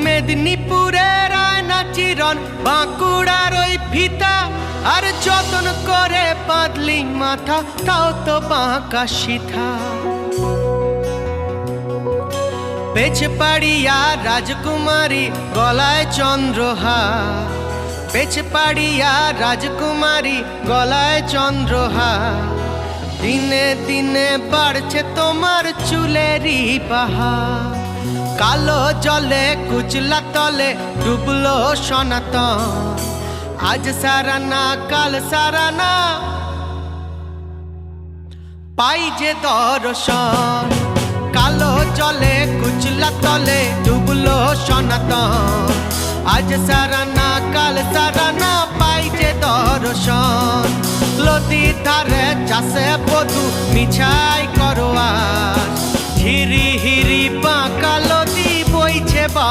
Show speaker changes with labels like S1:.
S1: মেদিনীপুরের আয়না চিরন বাঁকুড়ার ওই ফিতা আর যতন করে বাঁধলি মাথা তাও তো বাঁকা সিথা। পেছপাড়িয়া রাজকুমারী গলায় চন্দ্রহার, পেছপাড়িয়া রাজকুমারী গলায় চন্দ্রহার। দিনে দিনে বাড়ছে তোমার চুলেরই পাহাড়, কালো জলে কুচলা তলে ডুবলো সনাতন। আজ সারানা কাল সারানা পাই যে দর্শন, কালো জলে কুচলা তলে ডুবলো সনাতন। আজ সারানা কাল সারানা পাই যে দর্শন। নদীর ধারে চাষে বধু মিছাই করো আজ, হিরি হিরি বাঁকা